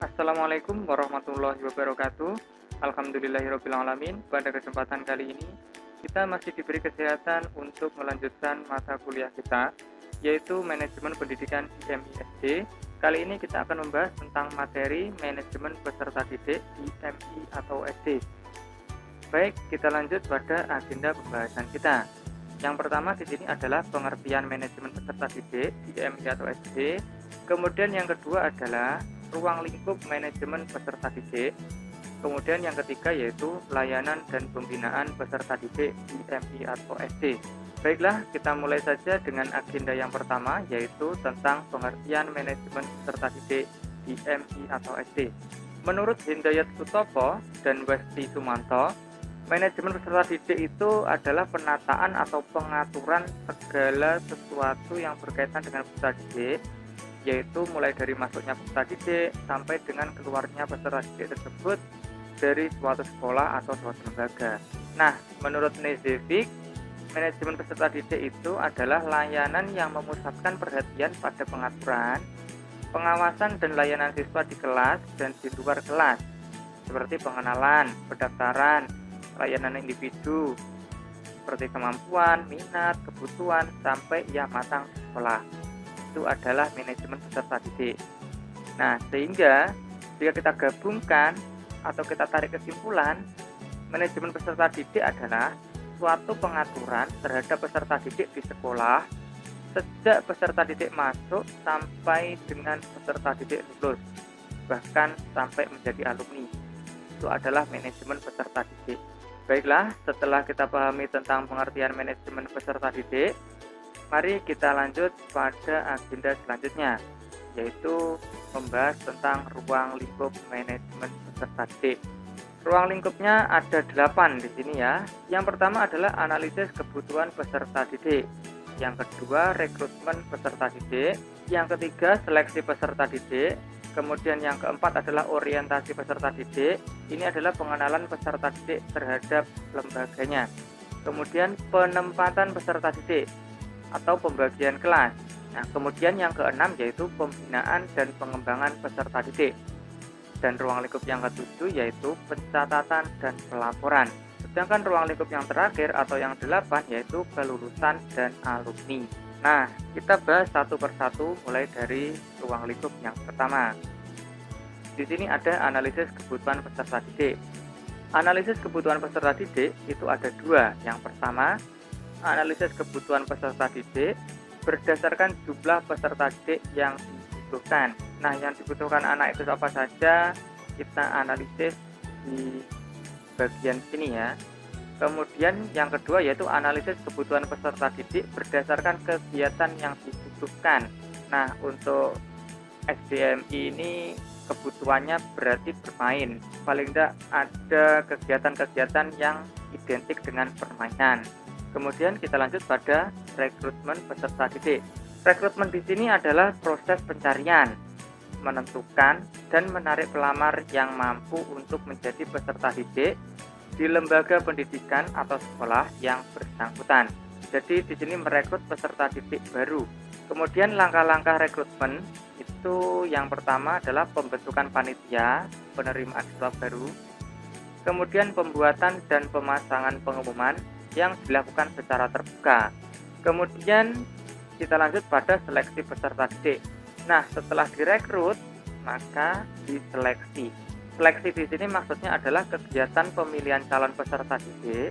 Assalamualaikum warahmatullahi wabarakatuh. Alhamdulillahirabbil alamin. Pada kesempatan kali ini, kita masih diberi kesehatan untuk melanjutkan mata kuliah kita, yaitu Manajemen Pendidikan IMI/SD. Kali ini kita akan membahas tentang materi manajemen peserta didik IMI atau SD. Baik, kita lanjut pada agenda pembahasan kita. Yang pertama di sini adalah pengertian manajemen peserta didik IMI atau SD. Kemudian yang kedua adalah ruang lingkup manajemen peserta didik. Kemudian yang ketiga yaitu layanan dan pembinaan peserta didik IMI atau SD. Baiklah, kita mulai saja dengan agenda yang pertama, yaitu tentang pengertian manajemen peserta didik IMI atau SD. Menurut Hindayat Sutopo dan Westi Sumanto, manajemen peserta didik itu adalah penataan atau pengaturan segala sesuatu yang berkaitan dengan peserta didik, yaitu mulai dari masuknya peserta didik sampai dengan keluarnya peserta didik tersebut dari suatu sekolah atau suatu lembaga. Nah, menurut Nezevic, manajemen peserta didik itu adalah layanan yang memusatkan perhatian pada pengaturan, pengawasan dan layanan siswa di kelas dan di luar kelas, seperti pengenalan, pendaftaran, layanan individu, seperti kemampuan, minat, kebutuhan, sampai ia matang di sekolah. Itu adalah manajemen peserta didik. Nah, sehingga jika kita gabungkan atau kita tarik kesimpulan, manajemen peserta didik adalah suatu pengaturan terhadap peserta didik di sekolah sejak peserta didik masuk sampai dengan peserta didik lulus, bahkan sampai menjadi alumni. Itu adalah manajemen peserta didik. Baiklah, setelah kita pahami tentang pengertian manajemen peserta didik, mari kita lanjut pada agenda selanjutnya, yaitu membahas tentang ruang lingkup manajemen peserta didik. Ruang lingkupnya ada 8 di sini ya. Yang pertama adalah analisis kebutuhan peserta didik. Yang kedua, rekrutmen peserta didik. Yang ketiga, seleksi peserta didik. Kemudian yang keempat adalah orientasi peserta didik. Ini adalah pengenalan peserta didik terhadap lembaganya. Kemudian penempatan peserta didik atau pembagian kelas. Nah, kemudian yang keenam yaitu pembinaan dan pengembangan peserta didik. Dan ruang lingkup yang ketujuh yaitu pencatatan dan pelaporan. Sedangkan ruang lingkup yang terakhir atau yang 8 yaitu kelulusan dan alumni. Nah, kita bahas satu persatu mulai dari ruang lingkup yang pertama. Di sini ada analisis kebutuhan peserta didik. Analisis kebutuhan peserta didik itu ada 2. Yang pertama, analisis kebutuhan peserta didik berdasarkan jumlah peserta didik yang dibutuhkan. Nah, yang dibutuhkan anak itu apa saja, kita analisis di bagian sini ya. Kemudian yang kedua yaitu analisis kebutuhan peserta didik berdasarkan kegiatan yang dibutuhkan. Nah, untuk SDMI ini kebutuhannya berarti bermain. Paling tidak ada kegiatan-kegiatan yang identik dengan permainan. Kemudian kita lanjut pada rekrutmen peserta didik. Rekrutmen di sini adalah proses pencarian, menentukan dan menarik pelamar yang mampu untuk menjadi peserta didik di lembaga pendidikan atau sekolah yang bersangkutan. Jadi di sini merekrut peserta didik baru. Kemudian langkah-langkah rekrutmen itu yang pertama adalah pembentukan panitia penerimaan siswa baru. Kemudian pembuatan dan pemasangan pengumuman yang dilakukan secara terbuka. Kemudian kita lanjut pada seleksi peserta didik. Nah, setelah direkrut, maka diseleksi. Seleksi di sini maksudnya adalah kegiatan pemilihan calon peserta didik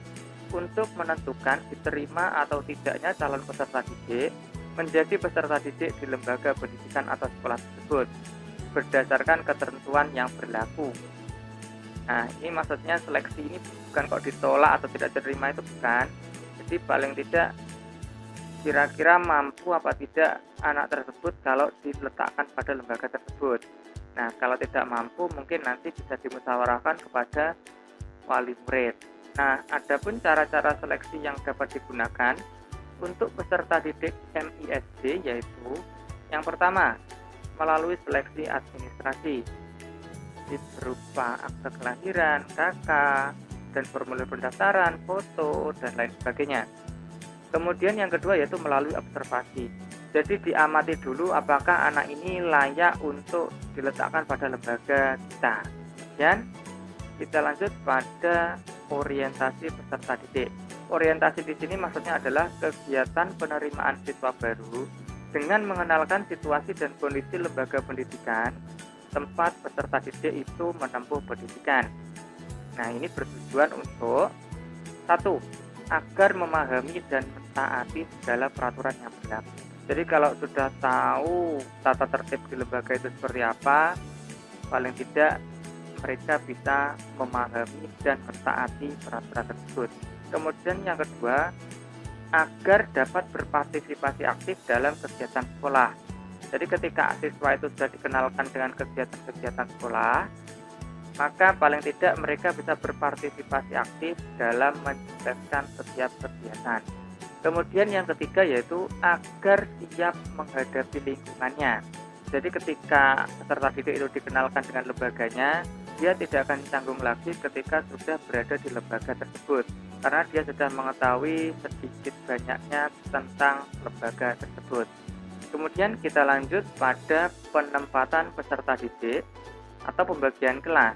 untuk menentukan diterima atau tidaknya calon peserta didik menjadi peserta didik di lembaga pendidikan atau sekolah tersebut berdasarkan ketentuan yang berlaku. Nah, ini maksudnya seleksi ini bukan kok ditolak atau tidak diterima, itu bukan. Jadi paling tidak kira-kira mampu apa tidak anak tersebut kalau diletakkan pada lembaga tersebut. Nah, kalau tidak mampu mungkin nanti bisa dimusyawarahkan kepada wali murid. Nah, adapun cara-cara seleksi yang dapat digunakan untuk peserta didik MISD yaitu yang pertama, melalui seleksi administrasi berupa akte kelahiran, KK, dan formulir pendaftaran, foto, dan lain sebagainya. Kemudian yang kedua yaitu melalui observasi. Jadi diamati dulu apakah anak ini layak untuk diletakkan pada lembaga kita. Dan kita lanjut pada orientasi peserta didik. Orientasi di sini maksudnya adalah kegiatan penerimaan siswa baru dengan mengenalkan situasi dan kondisi lembaga pendidikan tempat peserta didik itu menempuh pendidikan. Nah, ini bertujuan untuk 1. Agar memahami dan mentaati segala peraturan yang berlaku. Jadi kalau sudah tahu tata tertib di lembaga itu seperti apa, paling tidak mereka bisa memahami dan mentaati peraturan tersebut. Kemudian yang kedua, agar dapat berpartisipasi aktif dalam kegiatan sekolah. Jadi ketika siswa itu sudah dikenalkan dengan kegiatan-kegiatan sekolah, maka paling tidak mereka bisa berpartisipasi aktif dalam mensukseskan setiap kegiatan. Kemudian yang ketiga yaitu agar siap menghadapi lingkungannya. Jadi ketika peserta didik itu dikenalkan dengan lembaganya, dia tidak akan canggung lagi ketika sudah berada di lembaga tersebut, karena dia sudah mengetahui sedikit banyaknya tentang lembaga tersebut. Kemudian kita lanjut pada penempatan peserta didik atau pembagian kelas.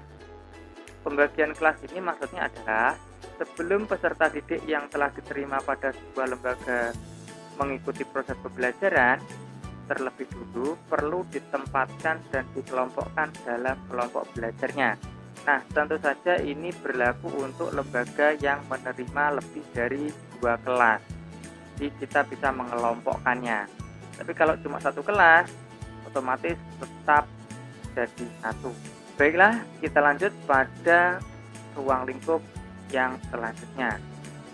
Pembagian kelas ini maksudnya adalah sebelum peserta didik yang telah diterima pada sebuah lembaga mengikuti proses pembelajaran, terlebih dulu perlu ditempatkan dan dikelompokkan dalam kelompok belajarnya. Nah, tentu saja ini berlaku untuk lembaga yang menerima lebih dari 2 kelas. Jadi kita bisa mengelompokkannya. Tapi kalau cuma 1 kelas, otomatis tetap jadi 1. Baiklah, kita lanjut pada ruang lingkup yang selanjutnya,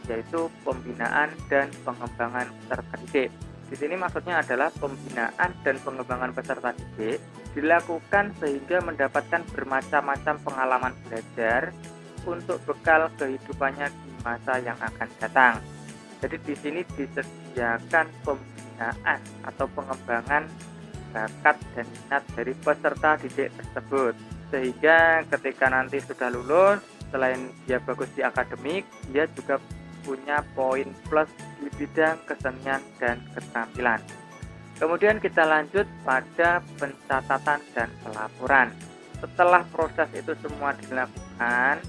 yaitu pembinaan dan pengembangan peserta didik. Di sini maksudnya adalah pembinaan dan pengembangan peserta didik dilakukan sehingga mendapatkan bermacam-macam pengalaman belajar untuk bekal kehidupannya di masa yang akan datang. Jadi di sini disediakan pembinaan atau pengembangan bakat dan minat dari peserta didik tersebut, sehingga ketika nanti sudah lulus, selain dia bagus di akademik, dia juga punya poin plus di bidang kesenian dan keterampilan. Kemudian kita lanjut pada pencatatan dan pelaporan. Setelah proses itu semua dilakukan,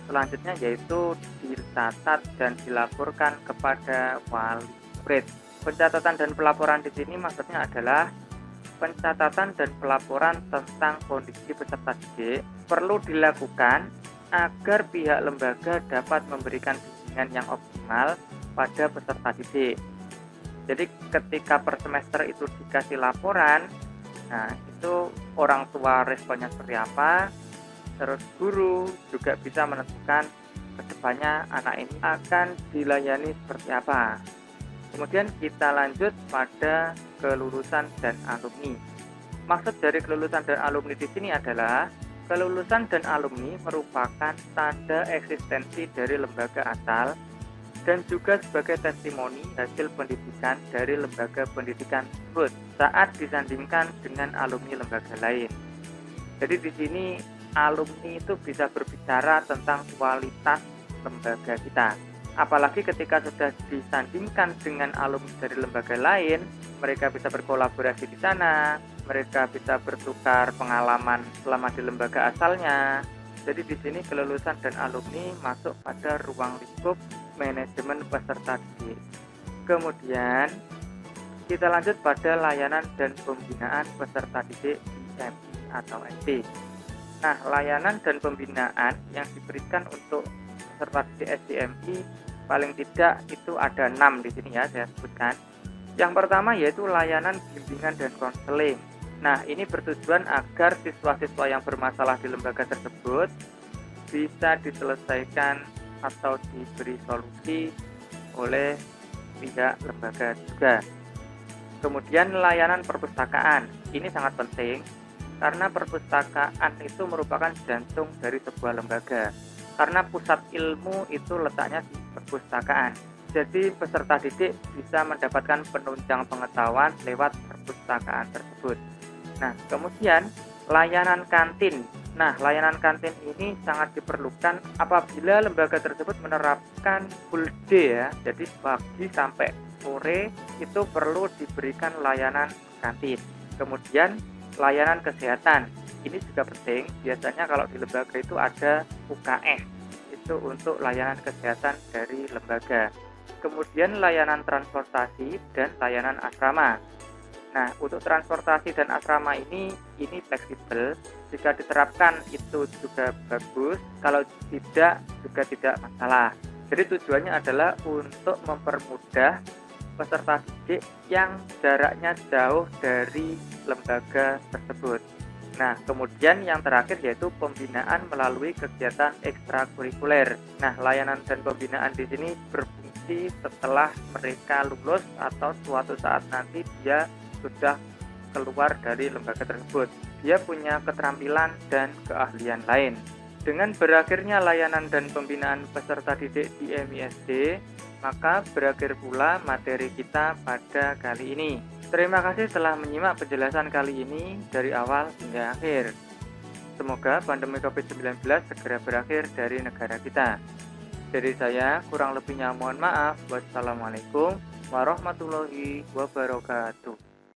selanjutnya yaitu dicatat dan dilaporkan kepada wali murid. Pencatatan dan pelaporan di sini maksudnya adalah pencatatan dan pelaporan tentang kondisi peserta didik perlu dilakukan agar pihak lembaga dapat memberikan bimbingan yang optimal pada peserta didik. Jadi ketika per semester itu dikasih laporan, nah itu orang tua responnya seperti apa, terus guru juga bisa menentukan kedepannya anak ini akan dilayani seperti apa. Kemudian kita lanjut pada kelulusan dan alumni. Maksud dari kelulusan dan alumni di sini adalah kelulusan dan alumni merupakan tanda eksistensi dari lembaga asal dan juga sebagai testimoni hasil pendidikan dari lembaga pendidikan tersebut saat disandingkan dengan alumni lembaga lain. Jadi di sini alumni itu bisa berbicara tentang kualitas lembaga kita. Apalagi ketika sudah disandingkan dengan alumni dari lembaga lain, mereka bisa berkolaborasi di sana, mereka bisa bertukar pengalaman selama di lembaga asalnya. Jadi di sini kelulusan dan alumni masuk pada ruang lingkup manajemen peserta didik. Kemudian kita lanjut pada layanan dan pembinaan peserta didik IMI atau SD. Nah, layanan dan pembinaan yang diberikan untuk peserta didik SDMI paling tidak itu ada 6 di sini ya saya sebutkan. Yang pertama yaitu layanan bimbingan dan konseling. Nah, ini bertujuan agar siswa-siswa yang bermasalah di lembaga tersebut bisa diselesaikan atau diberi solusi oleh pihak lembaga juga. Kemudian layanan perpustakaan. Ini sangat penting karena perpustakaan itu merupakan jantung dari sebuah lembaga. Karena pusat ilmu itu letaknya di perpustakaan. Jadi peserta didik bisa mendapatkan penunjang pengetahuan lewat perpustakaan tersebut. Nah, kemudian layanan kantin. Nah, layanan kantin ini sangat diperlukan apabila lembaga tersebut menerapkan full day ya. Jadi pagi sampai sore itu perlu diberikan layanan kantin. Kemudian layanan kesehatan, ini juga penting. Biasanya kalau di lembaga itu ada UKS, itu untuk layanan kesehatan dari lembaga. Kemudian layanan transportasi dan layanan asrama. Nah, untuk transportasi dan asrama ini fleksibel. Jika diterapkan itu juga bagus, kalau tidak juga tidak masalah. Jadi tujuannya adalah untuk mempermudah peserta didik yang jaraknya jauh dari lembaga tersebut. Nah, kemudian yang terakhir yaitu pembinaan melalui kegiatan ekstrakurikuler. Nah, layanan dan pembinaan di sini berfungsi setelah mereka lulus atau suatu saat nanti dia sudah keluar dari lembaga tersebut. Dia punya keterampilan dan keahlian lain. Dengan berakhirnya layanan dan pembinaan peserta didik di MISD, maka berakhir pula materi kita pada kali ini. Terima kasih telah menyimak penjelasan kali ini dari awal hingga akhir. Semoga pandemi COVID-19 segera berakhir dari negara kita. Dari saya, kurang lebihnya mohon maaf. Wassalamualaikum warahmatullahi wabarakatuh.